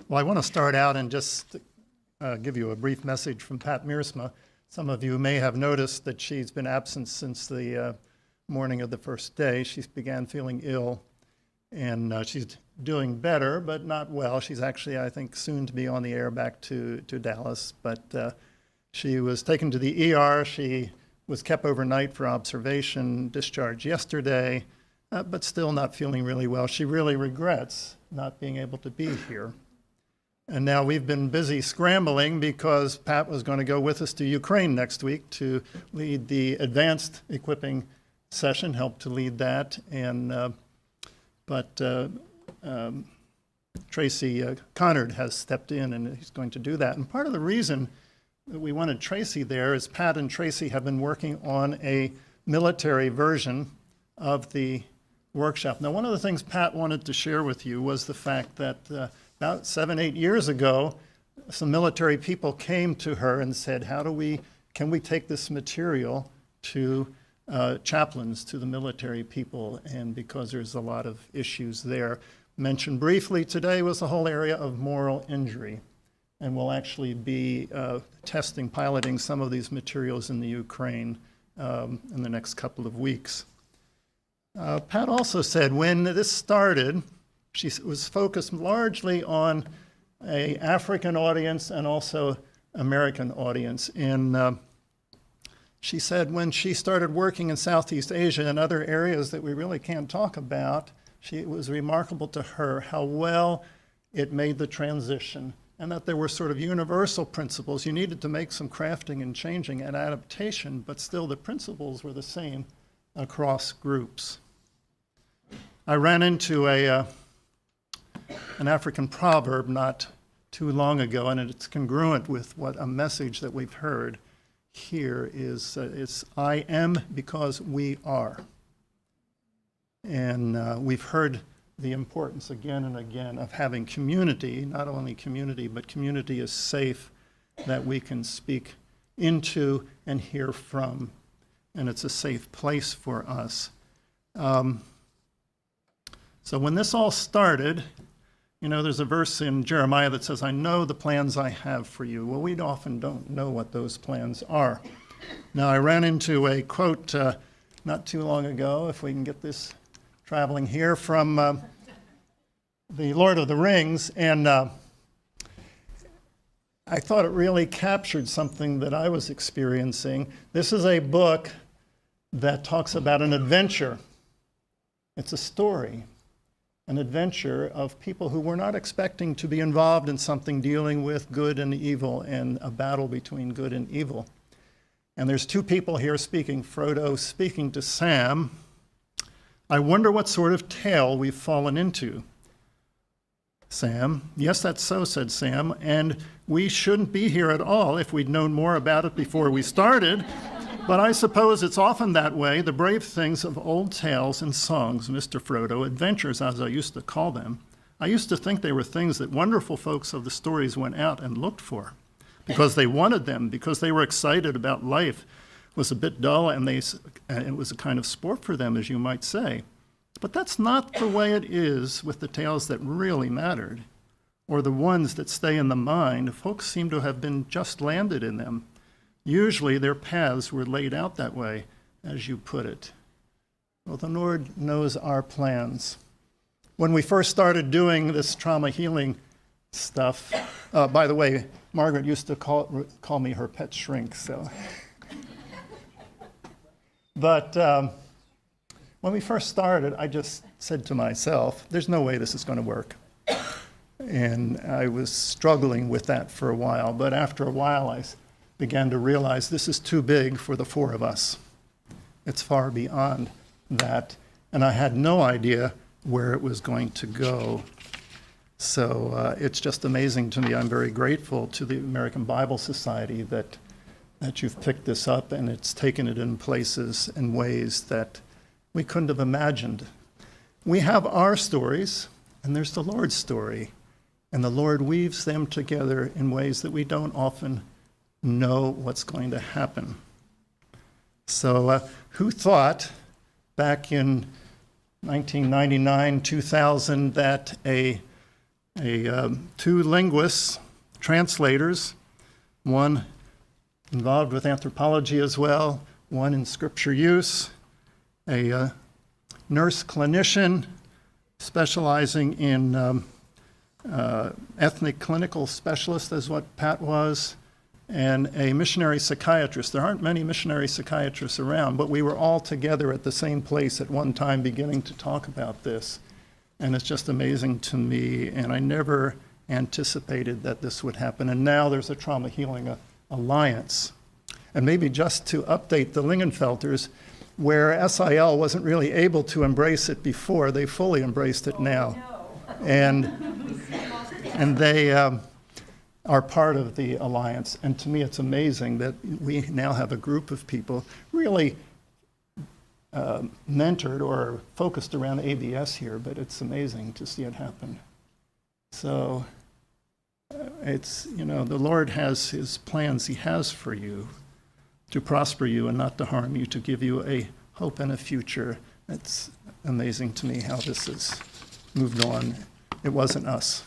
Well, I want to start out and just give you a brief message from Pat Mearsma. Some of you may have noticed that she's been absent since the morning of the first day. She began feeling ill, and she's doing better, but not well. She's actually, I think, soon to be on the air back to Dallas, but she was taken to the ER. She was kept overnight for observation, discharged yesterday, but still not feeling really well. She really regrets not being able to be here. And now we've been busy scrambling because Pat was going to go with us to Ukraine next week to lead the advanced equipping session, help to lead that. And but Tracy Connard has stepped in and he's going to do that. And part of the reason that we wanted Tracy there is Pat and Tracy have been working on a military version of the workshop. Now, one of the things Pat wanted to share with you was the fact that about 7-8 years ago, some military people came to her and said, can we take this material to chaplains, to the military people? And because there's a lot of issues there. Mentioned briefly today was the whole area of moral injury. And we'll actually be piloting some of these materials in the Ukraine in the next couple of weeks. Pat also said when this started, she was focused largely on an African audience and also American audience. And she said when she started working in Southeast Asia and other areas that we really can't talk about, it was remarkable to her how well it made the transition, and that there were sort of universal principles. You needed to make some crafting and changing and adaptation, but still the principles were the same across groups. I ran into an African proverb not too long ago, and it's congruent with what a message that we've heard here is. It's I am because we are. And we've heard the importance again and again of having community, not only community, but community is safe that we can speak into and hear from, and it's a safe place for us. So when this all started, you know, there's a verse in Jeremiah that says, I know the plans I have for you. Well, we often don't know what those plans are. Now, I ran into a quote not too long ago, if we can get this traveling here, from the Lord of the Rings, and I thought it really captured something that I was experiencing. This is a book that talks about an adventure. It's a story, an adventure of people who were not expecting to be involved in something dealing with good and evil and a battle between good and evil. And there's two people here speaking, Frodo speaking to Sam. I wonder what sort of tale we've fallen into. Sam, yes, that's so, said Sam, and we shouldn't be here at all if we'd known more about it before we started. But I suppose it's often that way, the brave things of old tales and songs, Mr. Frodo, adventures as I used to call them. I used to think they were things that wonderful folks of the stories went out and looked for because they wanted them, because they were excited about life. It was a bit dull and it was a kind of sport for them, as you might say. But that's not the way it is with the tales that really mattered, or the ones that stay in the mind. Folks seem to have been just landed in them. Usually their paths were laid out that way, as you put it. Well, the Lord knows our plans. When we first started doing this trauma healing stuff, by the way, Margaret used to call me her pet shrink, so. But when we first started, I just said to myself, there's no way this is going to work. And I was struggling with that for a while, but after a while I began to realize this is too big for the four of us. It's far beyond that, and I had no idea where it was going to go. So it's just amazing to me. I'm very grateful to the American Bible Society that you've picked this up, and it's taken it in places and ways that we couldn't have imagined. We have our stories, and there's the Lord's story, and the Lord weaves them together in ways that we don't often know what's going to happen. So who thought back in 1999, 2000, that a two linguists, translators, one involved with anthropology as well, one in scripture use, a nurse clinician specializing in ethnic clinical specialist, is what Pat was, and a missionary psychiatrist. There aren't many missionary psychiatrists around, but we were all together at the same place at one time beginning to talk about this. And it's just amazing to me, and I never anticipated that this would happen. And now there's a Trauma Healing Alliance. And maybe just to update the Lingenfelters, where SIL wasn't really able to embrace it before, they fully embraced it now. And they are part of the alliance. And to me, it's amazing that we now have a group of people really mentored or focused around ABS here, but it's amazing to see it happen. So it's, you know, the Lord has his plans he has for you to prosper you and not to harm you, to give you a hope and a future. It's amazing to me how this has moved on. It wasn't us.